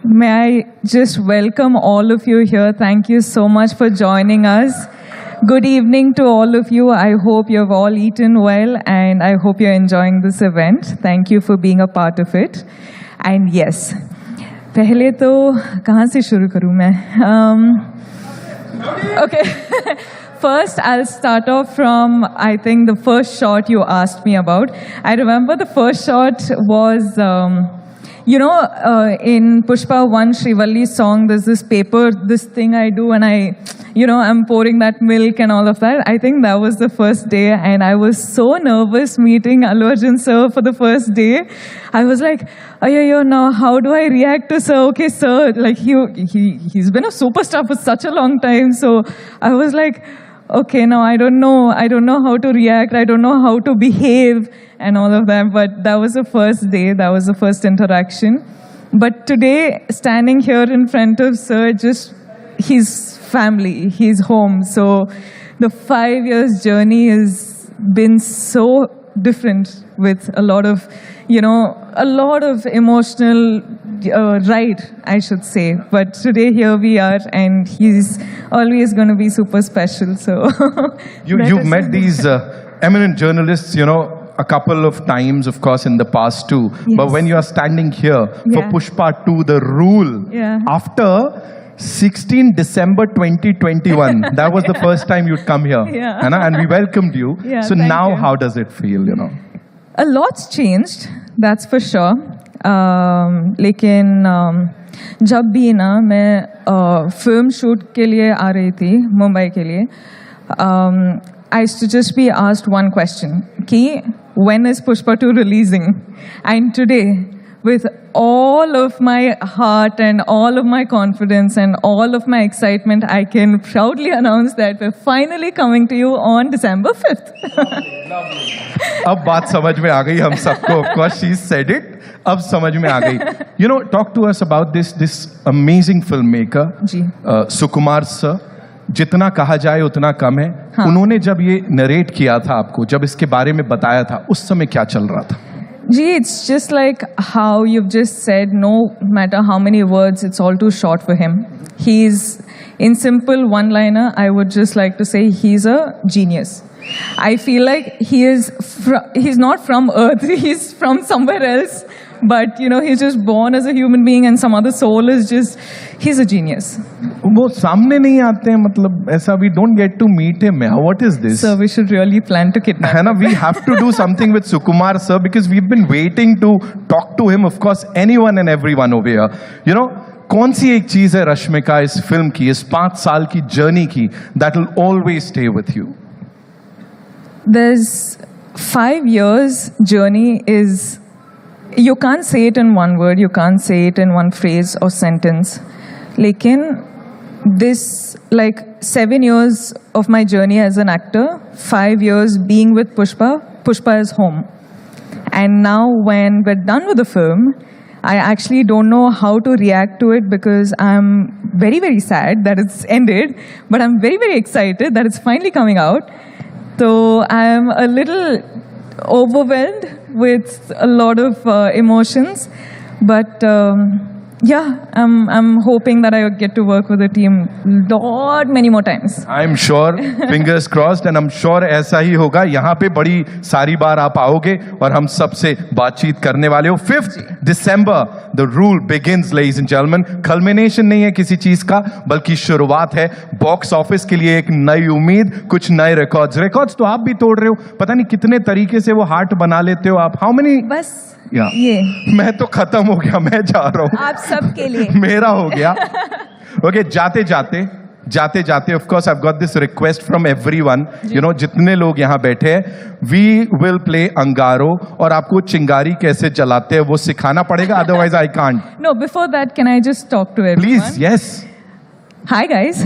May I just welcome all of you here. Thank you so much for joining us. Good evening to all of you. I hope you have all eaten well and I hope you're enjoying this event. Thank you for being a part of it. And yes, पहले तो कहाँ से शुरू करूँ मैं? Okay. First, I'll start off from, I think, the first shot you asked me about. I remember the first shot was, in Pushpa 1, Srivalli's song, there's this paper, this thing I do and I'm pouring that milk and all of that. I think that was the first day and I was so nervous meeting Allu Arjun sir for the first day. I was like, now how do I react to sir? Okay, sir, like he's been a superstar for such a long time. So I was like, okay, now I don't know how to react, I don't know how to behave and all of that, but that was the first day, that was the first interaction. But today, standing here in front of sir, just his family, his home. So the 5 years journey has been so different with a lot of emotional ride, I should say. But today here we are, and he's always going to be super special. So you've met these eminent journalists, a couple of times, of course, in the past too. Yes. But when you are standing here for Pushpa 2, The Rule, after 16 December 2021, that was the first time you'd come here, and we welcomed you. So now, how does it feel, A lot's changed, that's for sure. लेकिन जब भी ना मैं film shoot के लिए आ रही थी मुंबई के लिए, I used to just be asked one question, कि when is Pushpa 2 releasing? And today, with all of my heart and all of my confidence and all of my excitement, I can proudly announce that we're finally coming to you on December 5th. अब बात समझ में आ गई हम सबको. Of course, she said it. अब समझ में आ गई. Talk to us about this amazing filmmaker, Sukumar sir. जितना कहा जाए उतना कम है. उन्होंने जब ये नरेट किया था आपको, जब इसके बारे में बताया था, उस समय क्या चल रहा था? Gee, it's just like how you've just said, no matter how many words, it's all too short for him. He's, in simple one-liner, I would just like to say he's a genius. I feel like he's not from Earth, he's from somewhere else. But, he's just born as a human being and some other soul is just, he's a genius. वो सामने नहीं आते हैं, मतलब ऐसा, we don't get to meet him. What is this? Sir, we should really plan to kidnap him. We have to do something with Sukumar sir because we've been waiting to talk to him. Of course, anyone and everyone over here. कौन सी एक चीज है रश्मिका इस film की, इस 5 साल की journey की, that will always stay with you? There's 5 years journey is, you can't say it in one word, you can't say it in one phrase or sentence. Lekin, this, 7 years of my journey as an actor, 5 years being with Pushpa is home. And now when we're done with the film, I actually don't know how to react to it because I'm very, very sad that it's ended, but I'm very, very excited that it's finally coming out. So I'm a little overwhelmed with a lot of emotions, but I'm hoping that I get to work with the team many more times. I'm sure, fingers crossed, and I'm sure ऐसा ही होगा. यहाँ पे बड़ी सारी बार आप आओगे और हम सबसे बातचीत करने वाले हो. 5th December, the rule begins, ladies and gentlemen. Culmination नहीं है किसी चीज का, बल्कि शुरुआत है. बॉक्स ऑफिस के लिए एक नई उम्मीद, कुछ नए रिकॉर्ड्स तो आप भी तोड़ रहे हो. पता नहीं कितने तरीके से वो हार्ट बना लेते हो आप. How many? बस ये मैं तो खत्म हो गया, मैं जा रहा हूँ. आप सबके लिए मेरा हो गया. Okay, जाते जाते of course I've got this request from everyone, जितने लोग यहाँ बैठे हैं, we will play अंगारो, और आपको चिंगारी कैसे जलाते हैं वो सिखाना पड़ेगा, otherwise I can't. No, before that, can I just talk to everyone? Please, yes. Hi guys.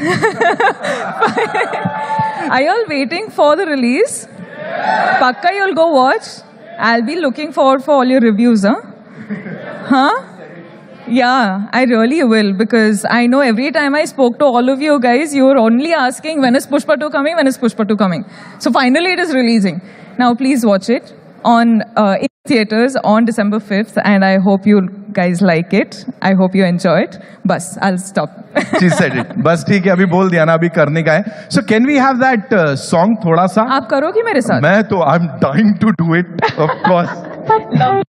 Are you all waiting for the release? Pakka you'll go watch? I'll be looking forward for all your reviews, huh? Yeah, I really will, because I know every time I spoke to all of you guys, you were only asking, when is Pushpa 2 coming? When is Pushpa 2 coming? So finally it is releasing. Now please watch it on theaters on December 5th, and I hope you guys like it. I hope you enjoy it. Bas, I'll stop. She said it. बस ठीक है, अभी बोल दिया ना, अभी करने का है. So can we have that song थोड़ा सा? आप करोगी मेरे साथ? मैं तो I'm dying to do it, of course.